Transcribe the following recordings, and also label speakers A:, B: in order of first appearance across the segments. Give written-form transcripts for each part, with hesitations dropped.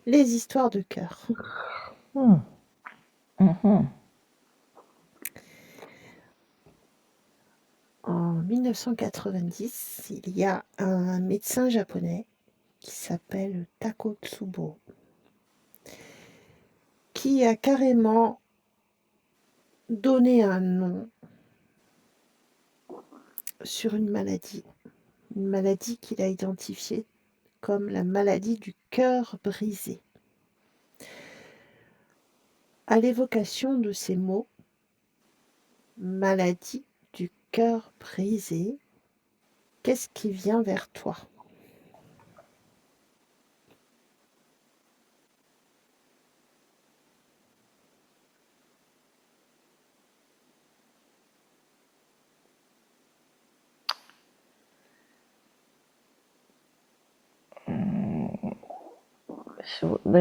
A: Les histoires de cœur.
B: Hmm. Mhm.
A: En 1990, il y a un médecin japonais qui s'appelle Takotsubo, qui a carrément donné un nom sur une maladie qu'il a identifiée comme la maladie du cœur brisé. À l'évocation de ces mots, maladie du cœur brisé, qu'est-ce qui vient vers toi?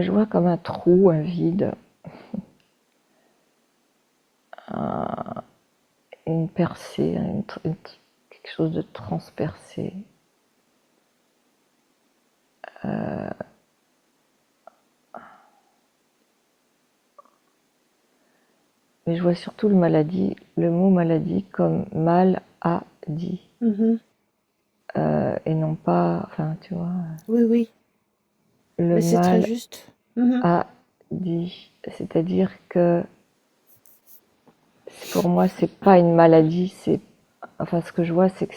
B: Je vois comme un trou, un vide, une percée, quelque chose de transpercé. Mais je vois surtout le mot maladie comme mal a dit.
A: Mhm.
B: Et non pas, enfin, tu vois,
A: Oui, oui,
B: le
A: mais c'est très
B: mal
A: juste. Mhm.
B: a dit. C'est-à-dire que pour moi, c'est pas une maladie, enfin, ce que je vois, c'est que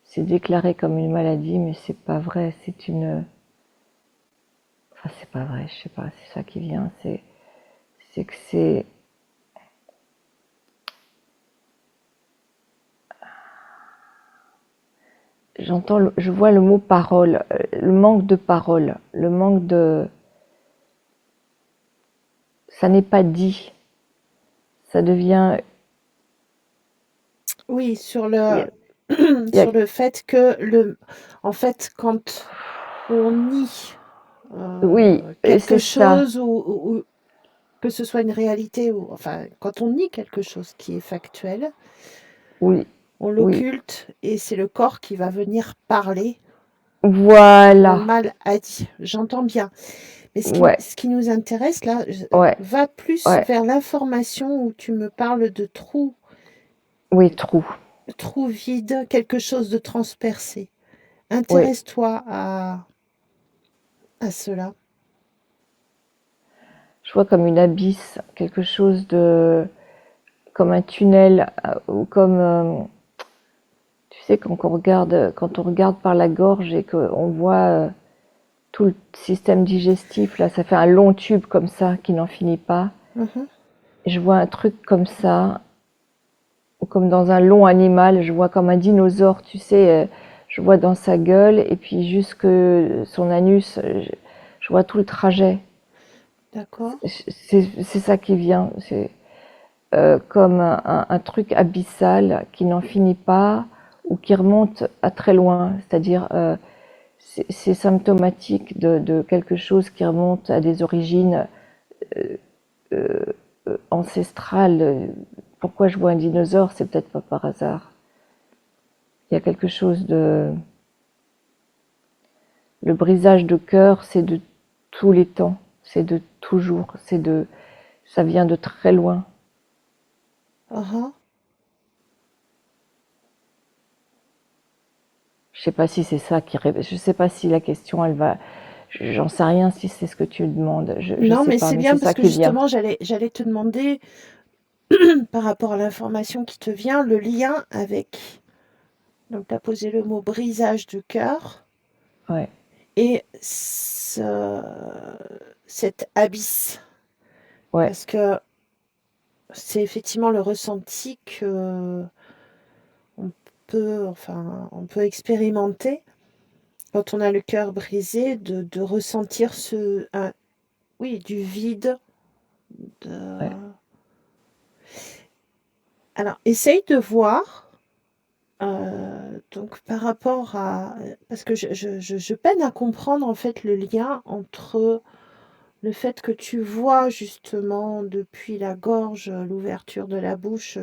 B: c'est déclaré comme une maladie, mais c'est pas vrai. Enfin, c'est pas vrai, je sais pas, c'est ça qui vient. C'est que c'est, je vois le mot parole, le manque de parole, le manque de, ça n'est pas dit, ça devient,
A: Oui, sur
B: il y a,
A: le
B: il y a-
A: sur le fait que en fait, quand on nie,
B: oui,
A: quelque
B: c'est ça,
A: chose ou que ce soit une réalité ou enfin, quand on nie quelque chose qui est factuel,
B: oui,
A: on
B: oui,
A: l'occulte et c'est le corps qui va venir parler. Le
B: voilà,
A: mal a dit. J'entends bien. Mais
B: ouais,
A: ce qui nous intéresse là,
B: ouais,
A: va plus
B: ouais,
A: vers l'information où tu me parles de
B: oui, trou,
A: trou vide, quelque chose de transpercé.
B: oui.
A: Intéresse-toi à cela.
B: Je vois comme une abysse, quelque chose de, comme un tunnel, ou comme, tu sais, quand on regarde par la gorge et qu'on voit tout le système digestif, là, ça fait un long tube comme ça qui n'en finit pas.
A: Mhm.
B: Et je vois un truc comme ça, ou comme dans un long animal, je vois comme un dinosaure, tu sais, je vois dans sa gueule et puis jusque son anus, je vois tout le trajet.
A: D'accord.
B: C'est ça qui vient, c'est comme un truc abyssal qui n'en finit pas ou qui remonte à très loin, c'est-à-dire c'est symptomatique de quelque chose qui remonte à des origines ancestrales. Pourquoi je vois un dinosaure, c'est peut-être pas par hasard. Il y a quelque chose de... Le brisage de cœur, c'est de tous les temps, c'est de toujours, ça vient de très loin.
A: Uhum.
B: Je sais pas si c'est ça qui... Je sais pas si la question, elle va... J'en sais rien si c'est ce que tu demandes, je
A: Non,
B: sais
A: mais
B: pas,
A: c'est
B: mais
A: bien
B: c'est
A: parce
B: ça
A: que
B: qui vient.
A: justement, j'allais te demander, par rapport à l'information qui te vient, le lien avec. Donc, tu as posé le mot brisage de cœur
B: Ouais,
A: et cet abysse.
B: ouais,
A: Parce que c'est effectivement le ressenti que on peut expérimenter quand on a le cœur brisé, de ressentir oui, du vide.
B: ouais.
A: De... Alors, essaye de voir, donc par rapport à... Parce que je peine à comprendre en fait le lien entre le fait que tu vois justement depuis la gorge, l'ouverture de la bouche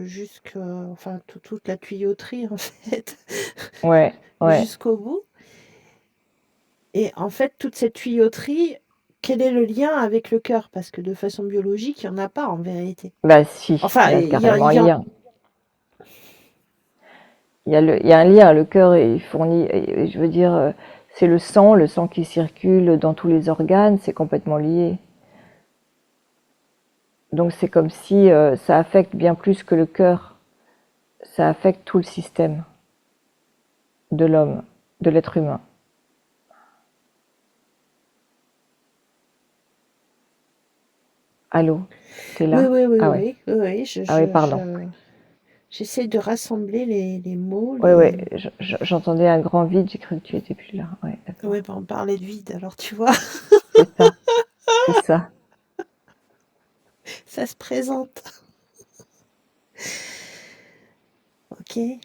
A: enfin toute la tuyauterie en fait,
B: Ouais, ouais,
A: jusqu'au bout. Et en fait, toute cette tuyauterie quel est le lien avec le cœur? Parce que de façon biologique, il y en a pas en vérité.
B: Bah si, il
A: Enfin,
B: y a
A: il y a
B: carrément
A: il
B: un
A: y en
B: lien. Il y a un lien, le cœur il fournit, je veux dire, c'est le sang qui circule dans tous les organes, c'est complètement lié. Donc c'est comme si ça affecte bien plus que le cœur, ça affecte tout le système de l'homme, de l'être humain. Allô, t'es
A: oui,
B: là?
A: oui, oui,
B: Ah ouais,
A: oui, oui, oui,
B: ah oui, pardon.
A: j'essaie de rassembler les mots,
B: Ouais, ouais,
A: les...
B: j'entendais un grand vide, j'ai cru que tu étais plus là. Ouais, d'accord.
A: Oui, ben, on parlait de vide, alors tu vois,
B: C'est ça, c'est ça.
A: ça se présente. Ok.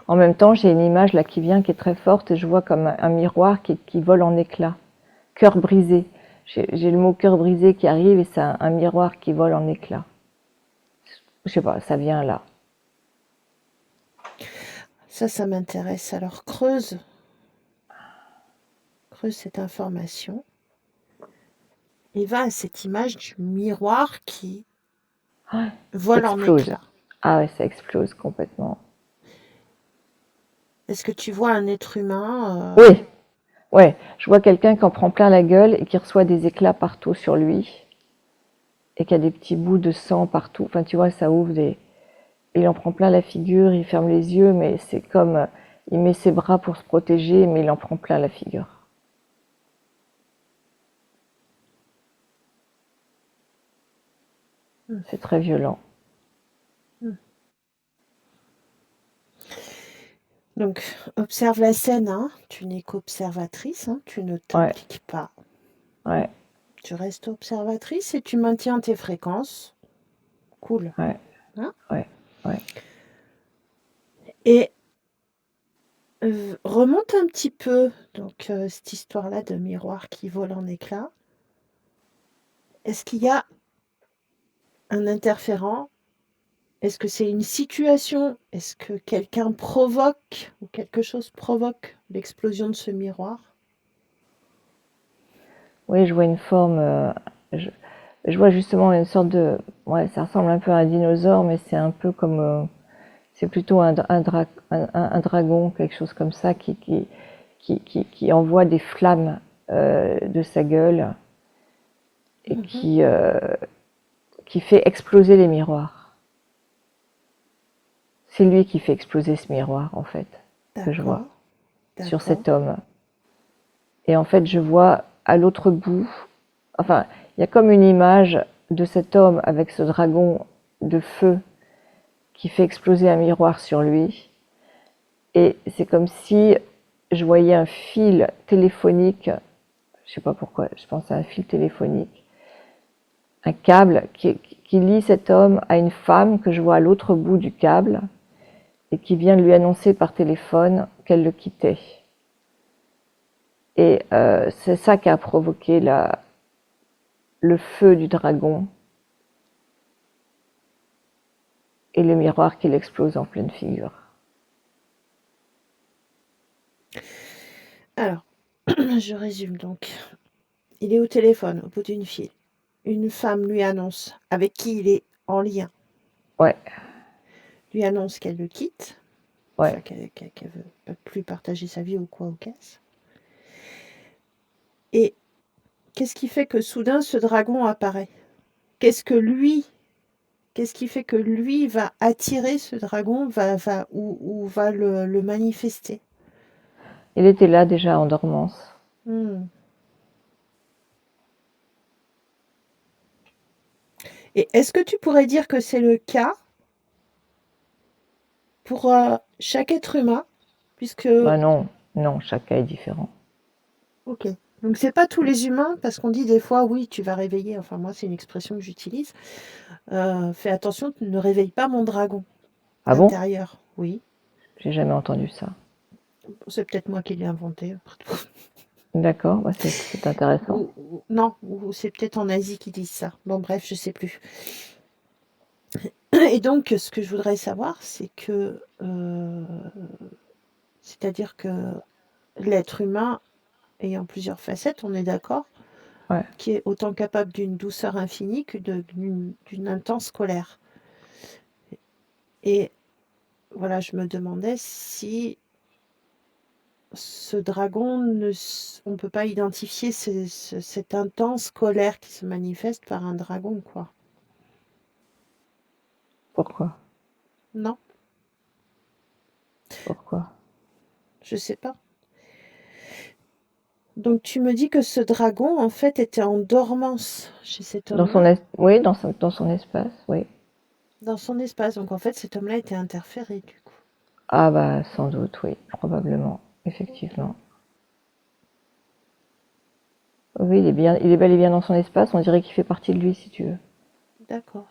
B: En même temps, j'ai une image là qui vient, qui est très forte, et je vois comme un miroir qui vole en éclats. Cœur brisé. J'ai le mot cœur brisé qui arrive et c'est un miroir qui vole en éclats. Je sais pas, ça vient là.
A: Ça m'intéresse. Alors, creuse cette information et va à cette image du miroir qui
B: Ah, ça
A: vole en
B: explose.
A: éclats.
B: Ah ouais, ça explose complètement.
A: Est-ce que tu vois un être humain
B: Oui, ouais. Je vois quelqu'un qui en prend plein la gueule et qui reçoit des éclats partout sur lui et qui a des petits bouts de sang partout. Enfin, tu vois, ça ouvre des. Il en prend plein la figure, il ferme les yeux, mais c'est comme. Il met ses bras pour se protéger, mais il en prend plein la figure.
A: Hmm.
B: C'est très violent.
A: Hmm. Donc, observe la scène, hein. Tu n'es qu'observatrice, hein. Tu ne
B: Ouais,
A: t'impliques pas.
B: ouais,
A: Tu restes observatrice et tu maintiens tes fréquences. Cool.
B: ouais,
A: Hein.
B: ouais, ouais.
A: Et remonte un petit peu, donc, cette histoire-là de miroir qui vole en éclats. Est-ce qu'il y a un interférent? Est-ce que c'est une situation? Est-ce que quelqu'un provoque ou quelque chose provoque l'explosion de ce miroir?
B: Oui, je vois une forme. Je, je vois justement une sorte de. Ouais, ça ressemble un peu à un dinosaure, mais c'est un peu comme. C'est plutôt un dragon, quelque chose comme ça, qui envoie des flammes de sa gueule et
A: Mhm.
B: qui fait exploser les miroirs. C'est lui qui fait exploser ce miroir, en fait, que je vois,
A: D'accord,
B: sur
A: d'accord.
B: cet homme. Et en fait, je vois à l'autre bout, enfin, il y a comme une image de cet homme avec ce dragon de feu qui fait exploser un miroir sur lui. Et c'est comme si je voyais un fil téléphonique, je sais pas pourquoi, je pense à un fil téléphonique, un câble qui lie cet homme à une femme que je vois à l'autre bout du câble et qui vient de lui annoncer par téléphone qu'elle le quittait. Et c'est ça qui a provoqué le feu du dragon et le miroir qui l'explose en pleine figure.
A: Alors, je résume donc. Il est au téléphone, au bout d'une file. Une femme lui annonce, avec qui il est en lien,
B: Ouais,
A: lui annonce qu'elle le quitte,
B: ouais.
A: enfin qu'elle veut plus partager sa vie ou quoi, ou qu'est-ce. Et qu'est-ce qui fait que soudain ce dragon apparaît? Qu'est-ce qui fait que lui va attirer ce dragon, ou va le manifester?
B: Il était là déjà en dormance.
A: Hmm. Et est-ce que tu pourrais dire que c'est le cas pour chaque être humain? Puisque,
B: Ben non, non, chaque cas est différent.
A: ok. Donc c'est pas tous les humains, parce qu'on dit des fois, oui, tu vas réveiller, enfin moi c'est une expression que j'utilise, fais attention, tu ne réveilles pas mon dragon
B: Ah bon?
A: intérieur. Oui,
B: J'ai jamais entendu ça.
A: c'est peut-être moi qui l'ai inventé, après tout.
B: D'accord, bah c'est intéressant.
A: Non, ou c'est peut-être en Asie qu'ils disent ça. Bon bref, je sais plus. Et donc ce que je voudrais savoir, c'est que, c'est-à-dire que l'être humain ayant plusieurs facettes, on est d'accord?
B: Ouais.
A: qui est autant capable d'une douceur infinie que d'une intense colère. Et voilà, je me demandais si ce dragon, on ne peut pas identifier cette intense colère qui se manifeste par un dragon, quoi.
B: Pourquoi?
A: Non,
B: Pourquoi?
A: je sais pas. Donc tu me dis que ce dragon, en fait, était en dormance chez cet homme-là,
B: Oui, dans son espace, oui.
A: dans son espace. Donc en fait, cet homme-là était interféré, du coup.
B: Ah bah sans doute, oui, probablement,
A: Ok,
B: effectivement. Oui, il est bel et bien dans son espace, on dirait qu'il fait partie de lui, si tu veux.
A: d'accord.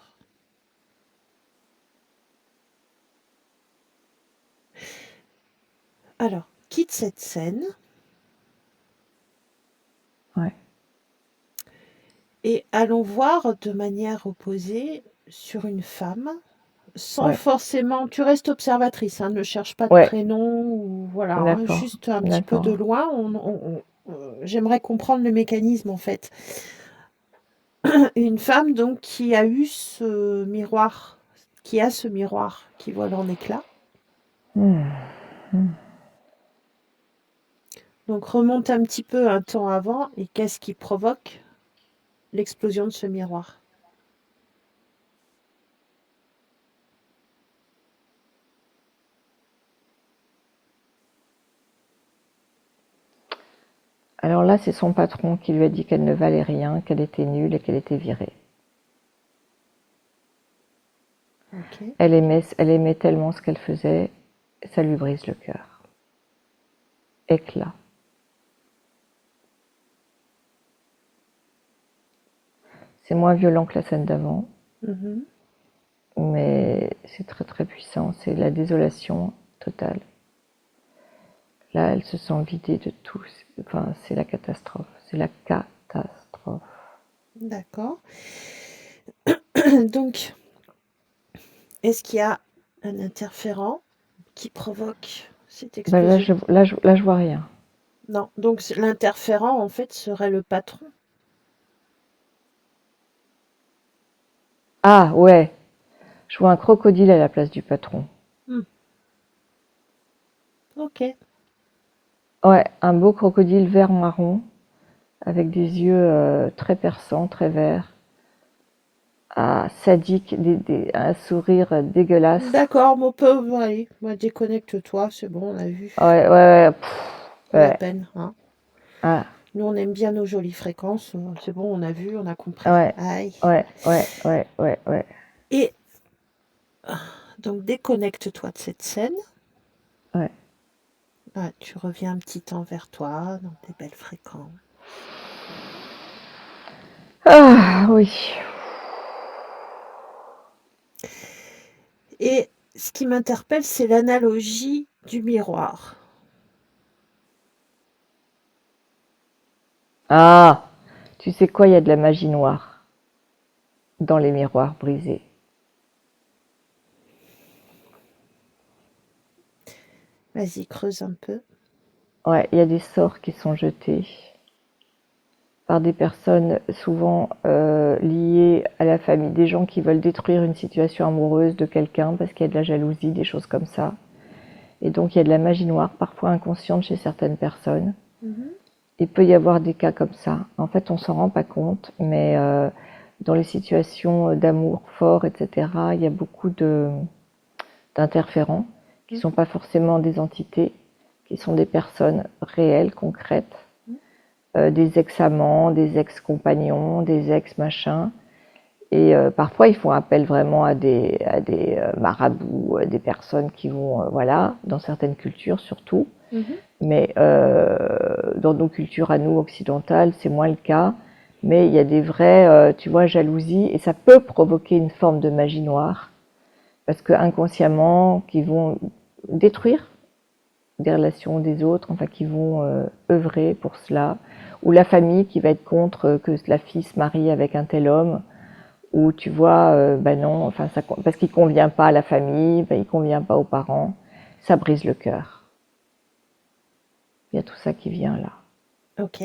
A: Alors, quitte cette scène
B: Ouais,
A: et allons voir de manière opposée sur une femme, sans
B: ouais,
A: forcément. Tu restes observatrice, hein, ne cherche pas de
B: ouais,
A: prénom ou voilà, hein,
B: d'accord,
A: juste un petit peu de
B: d'accord.
A: loin. J'aimerais comprendre le mécanisme en fait. Une femme donc qui a eu ce miroir, qui a ce miroir qui vole en éclats.
B: Hmm, hmm.
A: Donc remonte un petit peu un temps avant et qu'est-ce qui provoque l'explosion de ce miroir?
B: Alors là, c'est son patron qui lui a dit qu'elle ne valait rien, qu'elle était nulle et qu'elle était virée.
A: Ok,
B: Elle aimait tellement ce qu'elle faisait, ça lui brise le cœur. Éclat. C'est moins violent que la scène d'avant,
A: mhm,
B: mais c'est très très puissant. C'est la désolation totale. Là, elle se sent vidée de tout. Enfin, c'est la catastrophe. C'est la catastrophe.
A: d'accord. Donc, est-ce qu'il y a un interférent qui provoque cette
B: Ben
A: explosion?
B: là, je vois rien.
A: Non, donc l'interférent en fait serait le patron.
B: Ah ouais, je vois un crocodile à la place du patron.
A: Hmm, ok,
B: Ouais, un beau crocodile vert marron avec des yeux très perçants, très verts. Ah, sadique, un sourire dégueulasse.
A: d'accord, mon pauvre, allez, moi déconnecte-toi, c'est bon, on a vu,
B: Ouais, ouais, ouais, pff,
A: pas la
B: ouais.
A: peine, hein.
B: Ah,
A: Nous, on aime bien nos jolies fréquences, c'est bon, on a vu, on a compris.
B: ouais,
A: Aïe.
B: ouais, ouais, ouais, ouais, ouais,
A: Et donc déconnecte-toi de cette scène.
B: ouais.
A: Ah, tu reviens un petit temps vers toi, dans tes belles fréquences.
B: Ah oui.
A: Et ce qui m'interpelle, c'est l'analogie du miroir.
B: Ah, tu sais quoi, il y a de la magie noire dans les miroirs brisés.
A: Vas-y, creuse un peu.
B: Ouais, il y a des sorts qui sont jetés par des personnes souvent liées à la famille, des gens qui veulent détruire une situation amoureuse de quelqu'un parce qu'il y a de la jalousie, des choses comme ça. Et donc il y a de la magie noire, parfois inconsciente chez certaines personnes.
A: Mhm.
B: Il peut y avoir des cas comme ça. En fait, on s'en rend pas compte, mais dans les situations d'amour fort, etc., il y a beaucoup d'interférents qui ne sont
A: Mhm.
B: pas forcément des entités, qui sont des personnes réelles, concrètes,
A: Mhm.
B: des ex-amants, des ex-compagnons, des ex-machins. Et parfois, ils font appel vraiment à des marabouts, des personnes qui vont, voilà, dans certaines cultures surtout.
A: Mhm.
B: Mais dans nos cultures à nous occidentales, c'est moins le cas. Mais il y a des vraies, tu vois, jalousies, et ça peut provoquer une forme de magie noire, parce que inconsciemment, qui vont détruire des relations des autres, enfin qui vont œuvrer pour cela, ou la famille qui va être contre que la fille se marie avec un tel homme, ou tu vois, ben non, enfin ça, parce qu'il convient pas à la famille, ben il convient pas aux parents, ça brise le cœur. Il y a tout ça qui vient là.
A: Ok.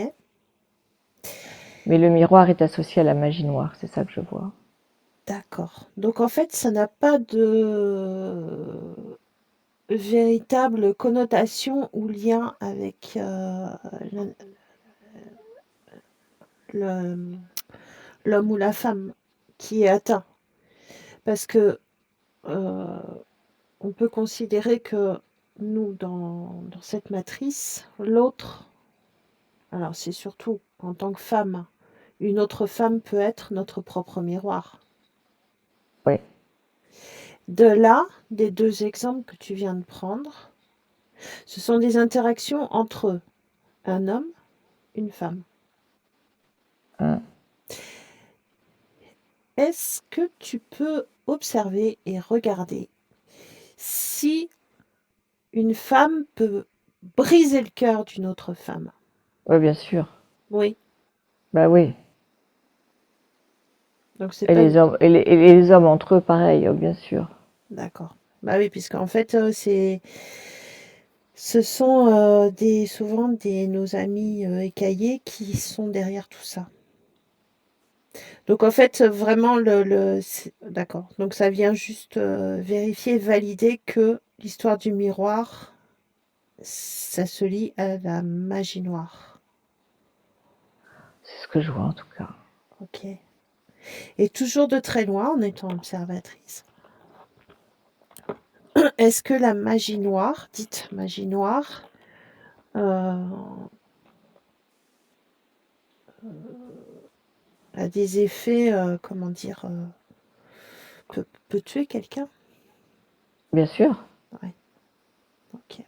B: Mais le miroir est associé à la magie noire, c'est ça que je vois.
A: D'accord. Donc en fait, ça n'a pas de véritable connotation ou lien avec le- le- l'homme ou la femme qui est atteint. Parce que euh, on peut considérer que nous, dans cette matrice, l'autre, alors c'est surtout en tant que femme, une autre femme peut être notre propre miroir.
B: Oui,
A: De là, des deux exemples que tu viens de prendre, ce sont des interactions entre un homme, une femme.
B: hein,
A: Est-ce que tu peux observer et regarder si une femme peut briser le cœur d'une autre femme?
B: ouais, bien sûr.
A: Oui,
B: Bah oui.
A: donc c'est
B: Et
A: pas
B: les
A: une...
B: hommes, et les hommes entre eux, pareil, bien sûr.
A: D'accord. Bah oui, puisqu'en fait, ce sont souvent nos amis écaillés qui sont derrière tout ça. Donc en fait, vraiment, d'accord. Donc ça vient juste vérifier, valider que l'histoire du miroir, ça se lie à la magie noire.
B: C'est ce que je vois en tout cas.
A: Ok. Et toujours de très loin, en étant observatrice, est-ce que la magie noire, dite magie noire, euh, a des effets, comment dire, peut tuer quelqu'un?
B: Bien sûr.
A: Ouais, ok,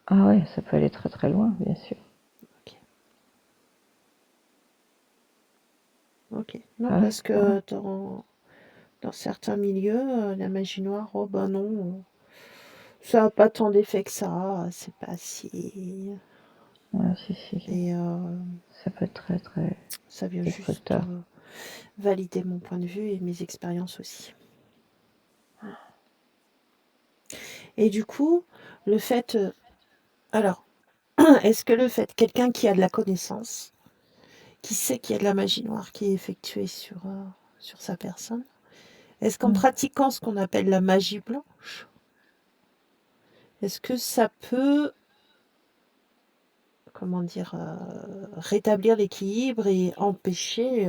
B: Ah ouais, ça peut aller très très loin, bien sûr.
A: ok, ok. Non,
B: Ah ouais,
A: parce
B: ah ouais.
A: que dans certains milieux, la magie noire, oh ben non, ça n'a pas tant d'effet que ça, c'est pas si...
B: Ouais, si, si, si.
A: Et
B: Ça peut être très très
A: ça vient juste
B: destructeur.
A: valider mon point de vue et mes expériences aussi. Et du coup, le fait... alors, est-ce que le fait, quelqu'un qui a de la connaissance, qui sait qu'il y a de la magie noire qui est effectuée sur sa personne, est-ce qu'en
B: Hmm.
A: pratiquant ce qu'on appelle la magie blanche, est-ce que ça peut, comment dire, rétablir l'équilibre et empêcher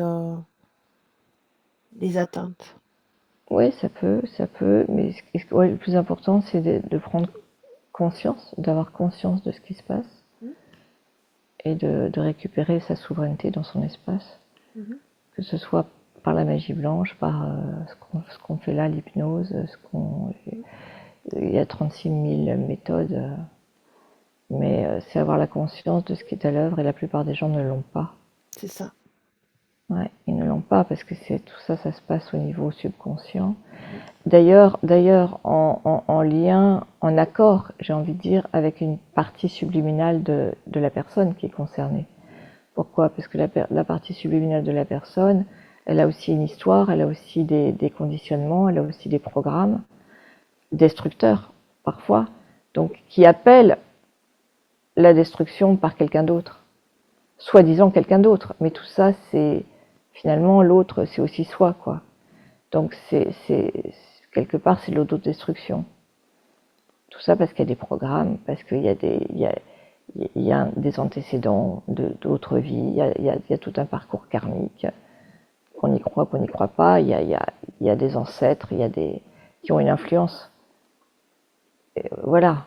A: les atteintes?
B: Oui, ça peut, mais ouais, le plus important, c'est de prendre conscience, d'avoir conscience de ce qui se passe
A: Mhm.
B: et de récupérer sa souveraineté dans son espace,
A: Mhm.
B: que ce soit par la magie blanche, par ce qu'on fait là, l'hypnose, il y a 36 000 méthodes, mais c'est avoir la conscience de ce qui est à l'œuvre et la plupart des gens ne l'ont pas.
A: C'est ça.
B: Ouais, ils ne l'ont pas parce que tout ça, ça se passe au niveau subconscient.
A: Mhm.
B: D'ailleurs, en lien, en accord, j'ai envie de dire, avec une partie subliminale de la personne qui est concernée. Pourquoi? Parce que la partie subliminale de la personne, elle a aussi une histoire, elle a aussi des conditionnements, elle a aussi des programmes destructeurs, parfois, donc qui appellent la destruction par quelqu'un d'autre, soi-disant quelqu'un d'autre. Mais tout ça, c'est finalement l'autre, c'est aussi soi, quoi. Donc quelque part, c'est l'autodestruction. Tout ça parce qu'il y a des programmes, parce qu'il y a des antécédents d'autres vies, il y a tout un parcours karmique. Qu'on y croit, qu'on n'y croit pas, il y a des ancêtres, qui ont une influence. Et voilà,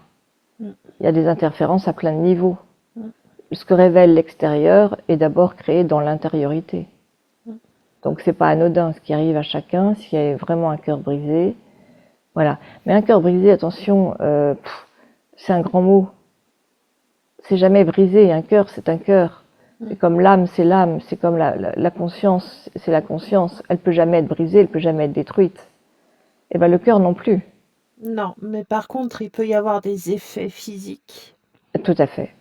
A: Mhm.
B: il y a des interférences à plein de niveaux.
A: Mhm.
B: Ce que révèle l'extérieur est d'abord créé dans l'intériorité.
A: Mhm.
B: Donc c'est pas anodin ce qui arrive à chacun, s'il y a vraiment un cœur brisé. Voilà. Mais un cœur brisé, attention, c'est un grand mot. C'est jamais brisé. Un cœur, c'est un cœur. C'est comme l'âme, c'est l'âme. C'est comme la conscience, c'est la conscience. Elle peut jamais être brisée, elle peut jamais être détruite. Et ben le cœur non plus.
A: Non, mais par contre, il peut y avoir des effets physiques,
B: Tout à fait.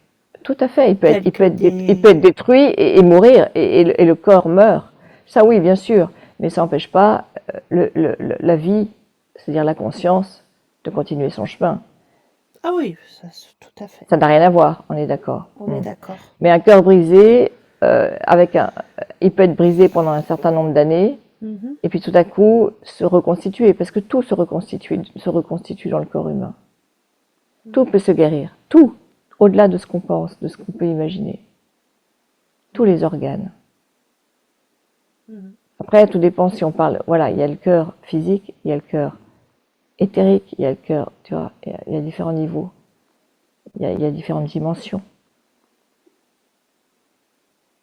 B: Tout à fait.
A: tels que
B: Il peut être détruit et mourir, et le corps meurt. Ça, oui, bien sûr. Mais ça n'empêche pas la vie, c'est-à-dire la conscience, de continuer son chemin.
A: Ah oui, ça, tout à fait.
B: Ça n'a rien à voir, on est d'accord.
A: On est d'accord.
B: Mais un cœur brisé, il peut être brisé pendant un certain nombre d'années, et puis tout à coup se reconstituer, parce que tout se reconstitue dans le corps humain. Tout peut se guérir, tout, au-delà de ce qu'on pense, de ce qu'on peut imaginer. Tous les organes. Après, tout dépend si on parle, voilà, il y a le cœur physique, il y a le cœur éthérique, il y a le cœur, tu vois, il y a différents niveaux, il y a différentes dimensions.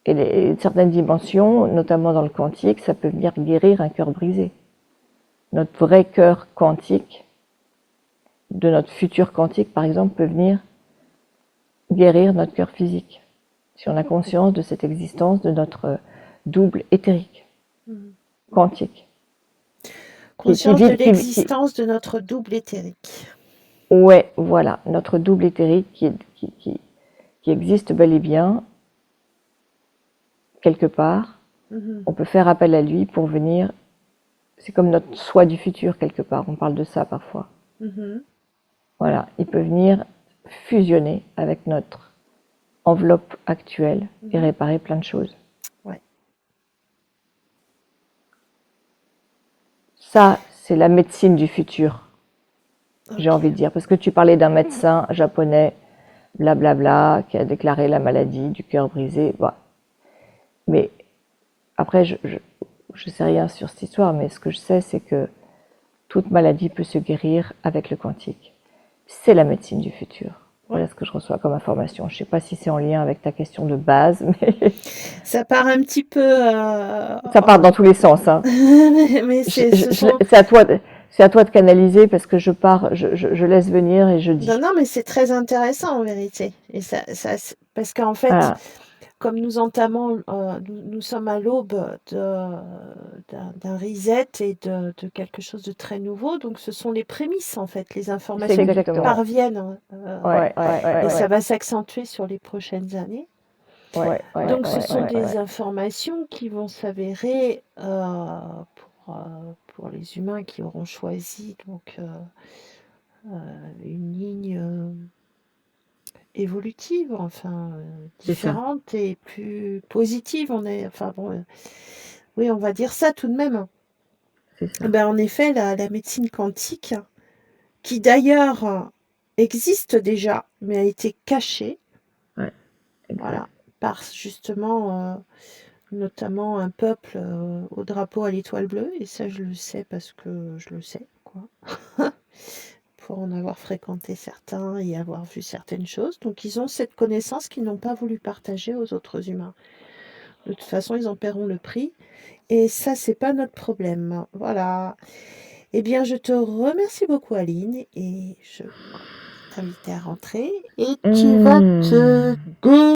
B: Et certaines dimensions, notamment dans le quantique, ça peut venir guérir un cœur brisé. Notre vrai cœur quantique, de notre futur quantique par exemple, peut venir guérir notre cœur physique. Si on a conscience de cette existence de notre double éthérique, quantique.
A: Conscience de l'existence de notre double éthérique.
B: Ouais, voilà, notre double éthérique qui existe bel et bien quelque part. On peut faire appel à lui pour venir. C'est comme notre soi du futur quelque part. On parle de ça parfois. Voilà, il peut venir fusionner avec notre enveloppe actuelle et réparer plein de choses.
A: Ouais.
B: Ça, c'est la médecine du futur. J'ai envie de dire, parce que tu parlais d'un médecin japonais, blablabla, qui a déclaré la maladie du cœur brisé. Bah. Mais après, je sais rien sur cette histoire, mais ce que je sais, c'est que toute maladie peut se guérir avec le quantique. C'est la médecine du futur. Voilà ce que je reçois comme information. Je ne sais pas si c'est en lien avec ta question de base, mais...
A: Ça part un petit peu...
B: Ça part dans tous les sens. Hein.
A: mais
B: c'est à toi de canaliser parce que je laisse venir et je dis.
A: Non, mais c'est très intéressant en vérité. Et parce qu'en fait, voilà. Comme nous entamons, nous sommes à l'aube d'un reset et de quelque chose de très nouveau. Donc, ce sont les prémices, en fait, les informations qui parviennent. Et ça va s'accentuer sur les prochaines années. Donc, ce sont des informations qui vont s'avérer pour les humains qui auront choisi donc, une ligne évolutive, enfin différente et plus positive. Oui, on va dire ça tout de même. Ben, en effet, la médecine quantique, qui d'ailleurs existe déjà, mais a été cachée, voilà, par justement notamment un peuple au drapeau à l'étoile bleue, et ça je le sais parce que je le sais, quoi. Pour en avoir fréquenté certains et avoir vu certaines choses. Donc, ils ont cette connaissance qu'ils n'ont pas voulu partager aux autres humains. De toute façon, ils en paieront le prix. Et ça, c'est pas notre problème. Voilà. Eh bien, je te remercie beaucoup, Aline. Et je t'invite à rentrer. Et tu vas te